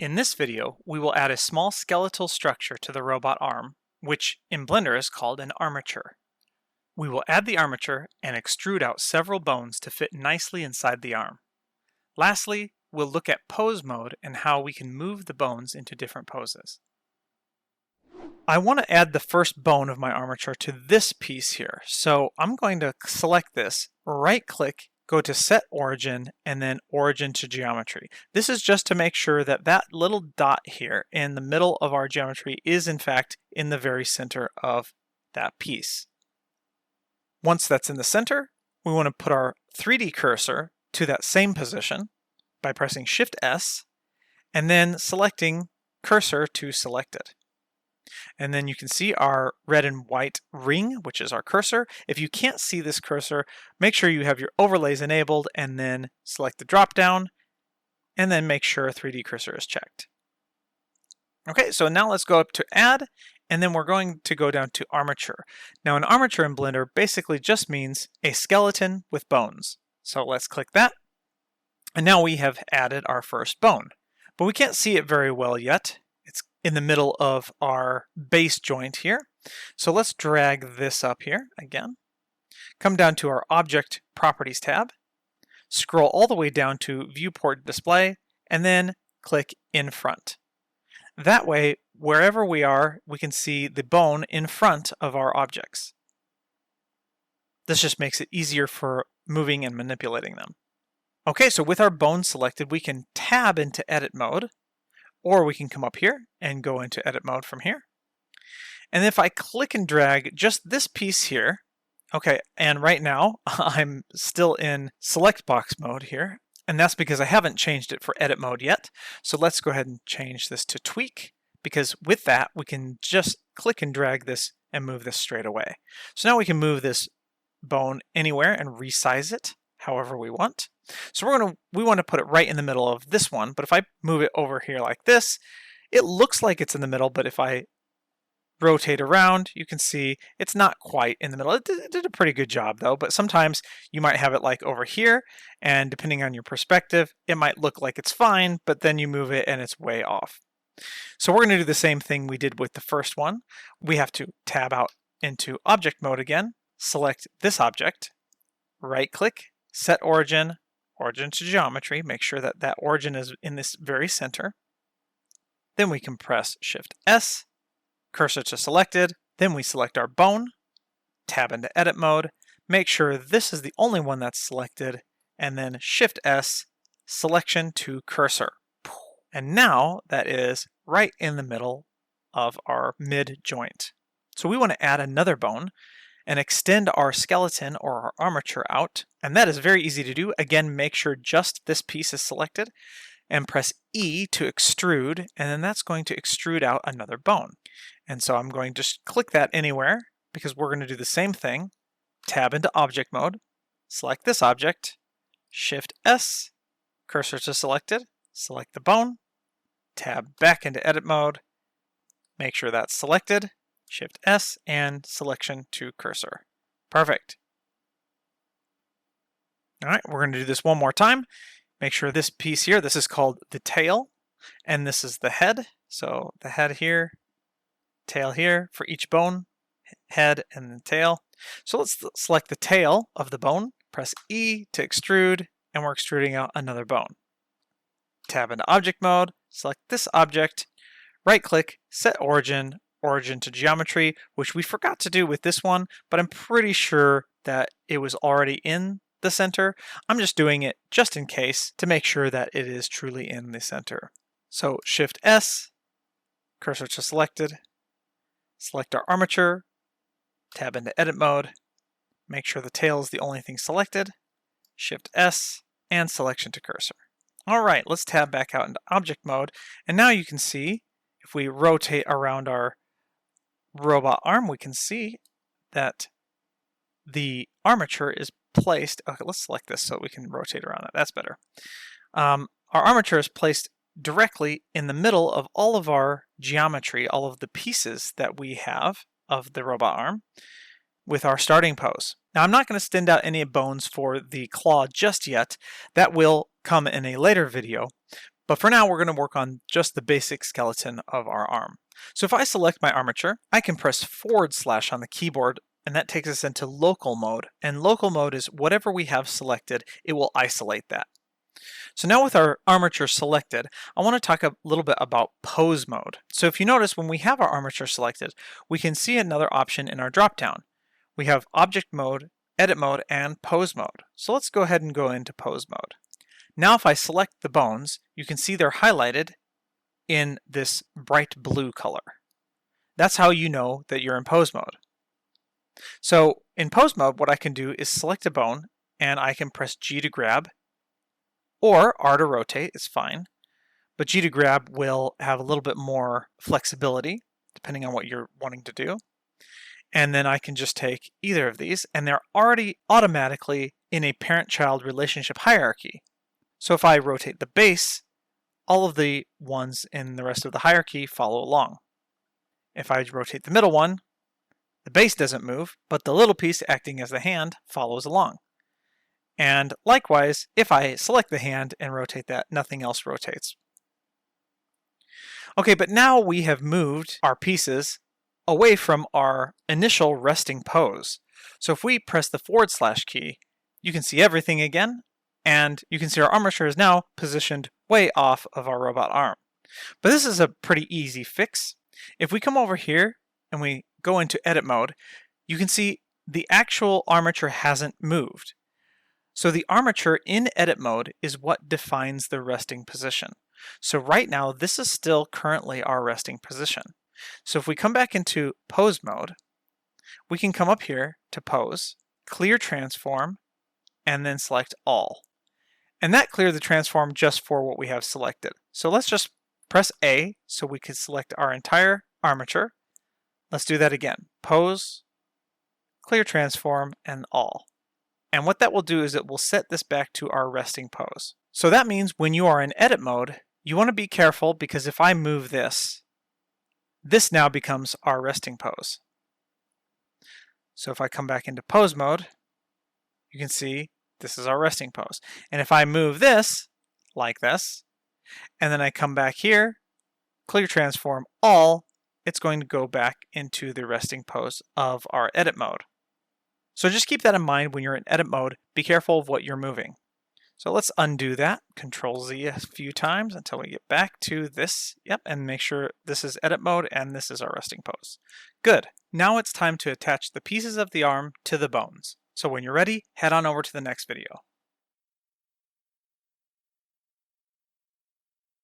In this video, we will add a small skeletal structure to the robot arm, which in Blender is called an armature. We will add the armature and extrude out several bones to fit nicely inside the arm. Lastly, we'll look at pose mode and how we can move the bones into different poses. I want to add the first bone of my armature to this piece here, so I'm going to select this, right-click, go to Set Origin, and then Origin to Geometry. This is just to make sure that that little dot here in the middle of our geometry is in fact in the very center of that piece. Once that's in the center, we want to put our 3D cursor to that same position by pressing Shift S and then selecting Cursor to select it. And then you can see our red and white ring, which is our cursor. If you can't see this cursor, make sure you have your overlays enabled and then select the drop down and then make sure 3D cursor is checked. Okay, so now let's go up to Add, and then we're going to go down to Armature. Now an armature in Blender basically just means a skeleton with bones. So let's click that. And now we have added our first bone. But we can't see it very well yet. It's in the middle of our base joint here. So let's drag this up here again. Come down to our Object Properties tab. Scroll all the way down to Viewport Display, and then click In Front. That way, wherever we are, we can see the bone in front of our objects. This just makes it easier for moving and manipulating them. Okay, so with our bone selected, we can tab into Edit Mode, or we can come up here and go into Edit Mode from here. And if I click and drag just this piece here, okay, and right now I'm still in Select Box mode here, and that's because I haven't changed it for Edit Mode yet. So let's go ahead and change this to Tweak, because with that we can just click and drag this and move this straight away. So now we can move this bone anywhere and resize it however we want. So we want to put it right in the middle of this one, but if I move it over here like this, it looks like it's in the middle, but if I rotate around, you can see it's not quite in the middle. It did a pretty good job though, but sometimes you might have it like over here, and depending on your perspective, it might look like it's fine, but then you move it and it's way off. So we're going to do the same thing we did with the first one. We have to tab out into Object Mode again, select this object, right-click, Set Origin, Origin to Geometry, make sure that that origin is in this very center. Then we can press Shift S, cursor to selected, then we select our bone, tab into Edit Mode, make sure this is the only one that's selected, and then Shift S, selection to cursor. And now that is right in the middle of our mid joint. So we want to add another bone and extend our skeleton or our armature out, and that is very easy to do. Again, make sure just this piece is selected and press E to extrude, and then that's going to extrude out another bone. And so I'm going to just click that anywhere because we're going to do the same thing. Tab into Object Mode, select this object, Shift S, cursor to selected, select the bone, tab back into Edit Mode, make sure that's selected, Shift S, and selection to cursor. Perfect. All right, we're going to do this one more time. Make sure this piece here, this is called the tail, and this is the head. So the head here, tail here for each bone, head and the tail. So let's select the tail of the bone, press E to extrude, and we're extruding out another bone. Tab into Object Mode, select this object, right-click, Set Origin, Origin to Geometry, which we forgot to do with this one, but I'm pretty sure that it was already in the center. I'm just doing it just in case to make sure that it is truly in the center. So Shift S, cursor to selected, select our armature, tab into Edit Mode, make sure the tail is the only thing selected, Shift S, and selection to cursor. All right, let's tab back out into Object Mode, and now you can see if we rotate around our robot arm, we can see that the armature is placed. Okay, let's select this so we can rotate around it. That's better. Our armature is placed directly in the middle of all of our geometry, all of the pieces that we have of the robot arm with our starting pose. Now I'm not going to extend out any bones for the claw just yet. That will come in a later video, But for now, we're going to work on just the basic skeleton of our arm. So if I select my armature, I can press / on the keyboard, and that takes us into local mode. And local mode is whatever we have selected, it will isolate that. So now with our armature selected, I want to talk a little bit about pose mode. So if you notice, when we have our armature selected, we can see another option in our dropdown. We have object mode, edit mode, and pose mode. So let's go ahead and go into pose mode. Now if I select the bones, you can see they're highlighted in this bright blue color. That's how you know that you're in pose mode. So in pose mode, what I can do is select a bone, and I can press G to grab, or R to rotate is fine, but G to grab will have a little bit more flexibility depending on what you're wanting to do. And then I can just take either of these, and they're already automatically in a parent-child relationship hierarchy. So if I rotate the base, all of the ones in the rest of the hierarchy follow along. If I rotate the middle one, the base doesn't move, but the little piece acting as the hand follows along. And likewise, if I select the hand and rotate that, nothing else rotates. Okay, but now we have moved our pieces away from our initial resting pose. So if we press the / key, you can see everything again, and you can see our armature is now positioned way off of our robot arm. But this is a pretty easy fix. If we come over here and we go into edit mode, you can see the actual armature hasn't moved. So the armature in edit mode is what defines the resting position. So right now, this is still currently our resting position. So if we come back into pose mode, we can come up here to pose, clear transform, and then select all. And that cleared the transform just for what we have selected. So let's just press A so we can select our entire armature. Let's do that again. Pose, clear transform, and all. And what that will do is it will set this back to our resting pose. So that means when you are in edit mode, you want to be careful, because if I move this, this now becomes our resting pose. So if I come back into pose mode, you can see this is our resting pose. And if I move this, like this, and then I come back here, clear transform all, it's going to go back into the resting pose of our edit mode. So just keep that in mind when you're in edit mode. Be careful of what you're moving. So let's undo that. Control Z a few times until we get back to this. Yep, and make sure this is edit mode and this is our resting pose. Good. Now it's time to attach the pieces of the arm to the bones. So when you're ready, head on over to the next video.